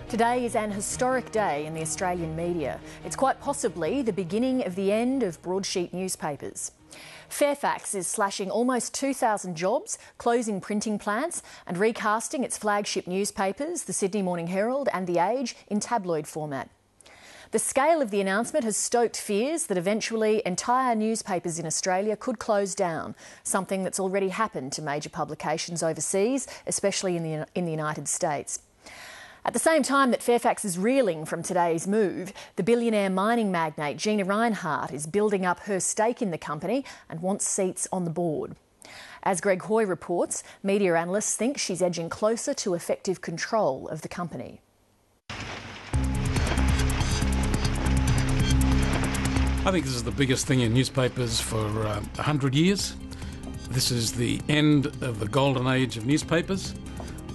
Today is an historic day in the Australian media. It's quite possibly the beginning of the end of broadsheet newspapers. Fairfax is slashing almost 2,000 jobs, closing printing plants and recasting its flagship newspapers, the Sydney Morning Herald and The Age, in tabloid format. The scale of the announcement has stoked fears that eventually entire newspapers in Australia could close down, something that's already happened to major publications overseas, especially in the United States. At the same time that Fairfax is reeling from today's move, the billionaire mining magnate Gina Reinhardt is building up her stake in the company and wants seats on the board. As Greg Hoy reports, media analysts think she's edging closer to effective control of the company. I think this is the biggest thing in newspapers for 100 years. This is the end of the golden age of newspapers.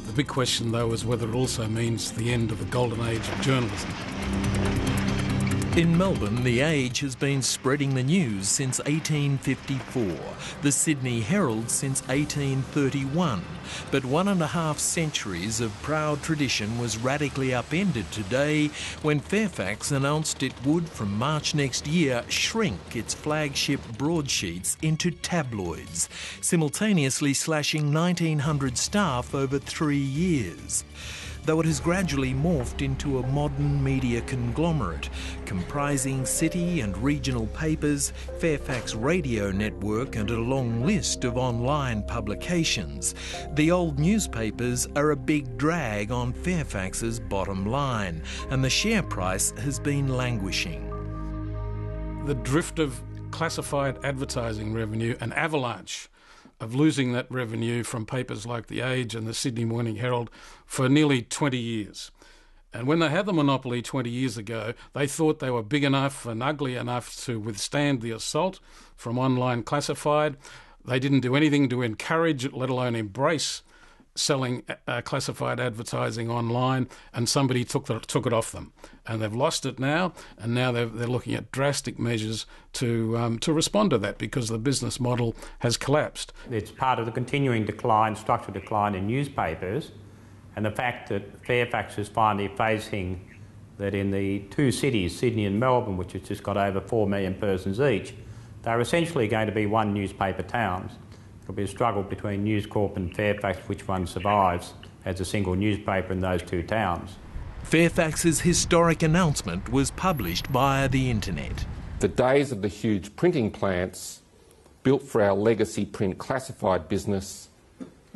The big question, though, is whether it also means the end of the golden age of journalism. In Melbourne, The Age has been spreading the news since 1854, the Sydney Herald since 1831. But 1.5 centuries of proud tradition was radically upended today when Fairfax announced it would, from March next year, shrink its flagship broadsheets into tabloids, simultaneously slashing 1,900 staff over 3 years. Though it has gradually morphed into a modern media conglomerate, comprising city and regional papers, Fairfax radio network and a long list of online publications, the old newspapers are a big drag on Fairfax's bottom line, and the share price has been languishing. The drift of classified advertising revenue, an avalanche of losing that revenue from papers like The Age and the Sydney Morning Herald for nearly 20 years. And when they had the monopoly 20 years ago, they thought they were big enough and ugly enough to withstand the assault from online classified. They didn't do anything to encourage it, let alone embrace selling classified advertising online, and somebody took it off them. And they've lost it now, and now they're looking at drastic measures to respond to that because the business model has collapsed. It's part of the continuing decline, structural decline in newspapers, and the fact that Fairfax is finally facing that in the two cities, Sydney and Melbourne, which has just got over 4 million persons each, they're essentially going to be one newspaper towns. It'll be a struggle between News Corp and Fairfax, which one survives as a single newspaper in those two towns. Fairfax's historic announcement was published via the internet. The days of the huge printing plants built for our legacy print classified business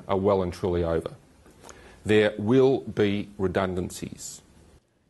are well and truly over. There will be redundancies.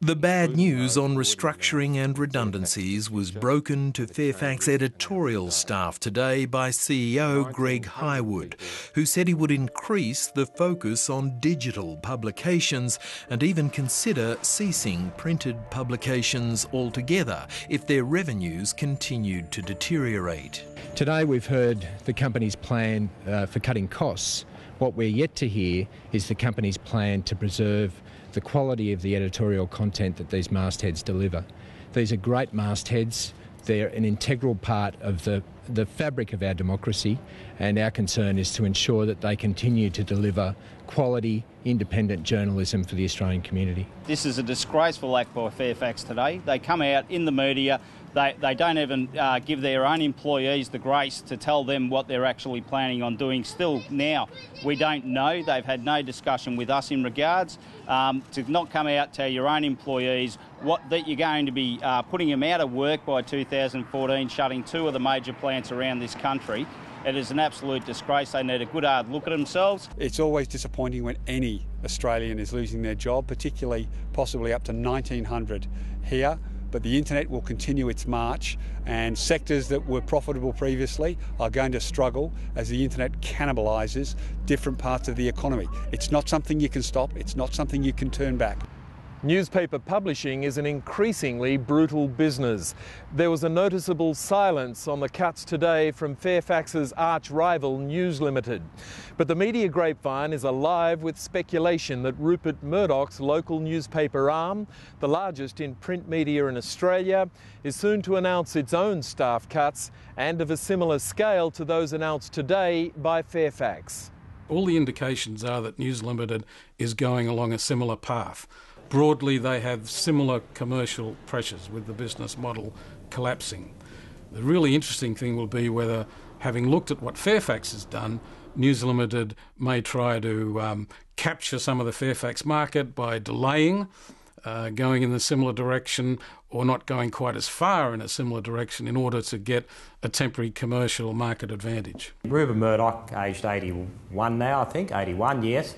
The bad news on restructuring and redundancies was broken to Fairfax editorial staff today by CEO Greg Hywood, who said he would increase the focus on digital publications and even consider ceasing printed publications altogether if their revenues continued to deteriorate. Today we've heard the company's plan for cutting costs. What we're yet to hear is the company's plan to preserve the quality of the editorial content that these mastheads deliver. These are great mastheads. They're an integral part of the fabric of our democracy, and our concern is to ensure that they continue to deliver quality, independent journalism for the Australian community. This is a disgraceful act by Fairfax today. They come out in the media, they don't even give their own employees the grace to tell them what they're actually planning on doing. Still now, we don't know. They've had no discussion with us in regards to not come out, tell your own employees that you're going to be putting them out of work by 2014, shutting 2 of the major plants around this country. It is an absolute disgrace. They need a good hard look at themselves. It's always disappointing when any Australian is losing their job, particularly possibly up to 1,900 here. But the internet will continue its march, and sectors that were profitable previously are going to struggle as the internet cannibalises different parts of the economy. It's not something you can stop. It's not something you can turn back. Newspaper publishing is an increasingly brutal business. There was a noticeable silence on the cuts today from Fairfax's arch-rival News Limited. But the media grapevine is alive with speculation that Rupert Murdoch's local newspaper arm, the largest in print media in Australia, is soon to announce its own staff cuts and of a similar scale to those announced today by Fairfax. All the indications are that News Limited is going along a similar path. broadly they have similar commercial pressures with the business model collapsing. The really interesting thing will be whether, having looked at what Fairfax has done, News Limited may try to capture some of the Fairfax market by delaying, going in a similar direction, or not going quite as far in a similar direction in order to get a temporary commercial market advantage. Rupert Murdoch, aged 81 now, I think, 81, yes,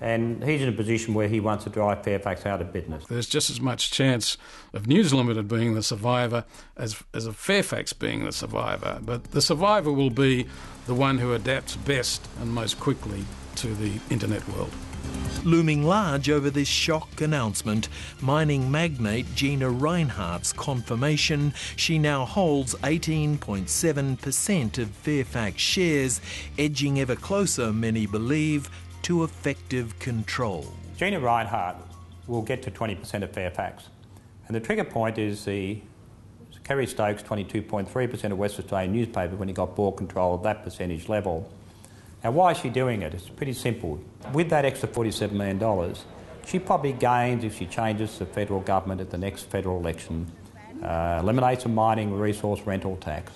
and he's in a position where he wants to drive Fairfax out of business. There's just as much chance of News Limited being the survivor as of Fairfax being the survivor, but the survivor will be the one who adapts best and most quickly to the internet world. Looming large over this shock announcement, mining magnate Gina Reinhardt's confirmation she now holds 18.7% of Fairfax shares, edging ever closer, many believe, to effective control. Gina Reinhardt will get to 20% of Fairfax. And the trigger point is Kerry Stokes' 22.3% of West Australian newspaper when he got board control of that percentage level. Now, why is she doing it? It's pretty simple. With that extra $47 million, she probably gains, if she changes the federal government at the next federal election, eliminates a mining resource rental tax,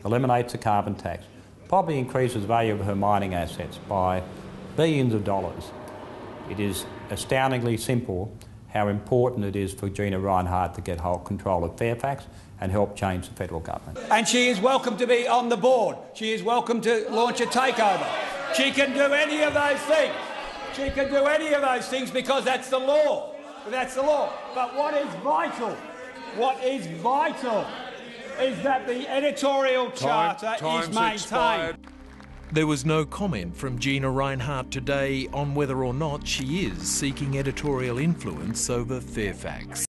eliminates a carbon tax, probably increases the value of her mining assets by billions of dollars. It is astoundingly simple how important it is for Gina Reinhardt to get whole control of Fairfax and help change the federal government. And she is welcome to be on the board. She is welcome to launch a takeover. She can do any of those things. She can do any of those things because that's the law. That's the law. But what is vital is that the editorial charter is maintained. There was no comment from Gina Reinhardt today on whether or not she is seeking editorial influence over Fairfax.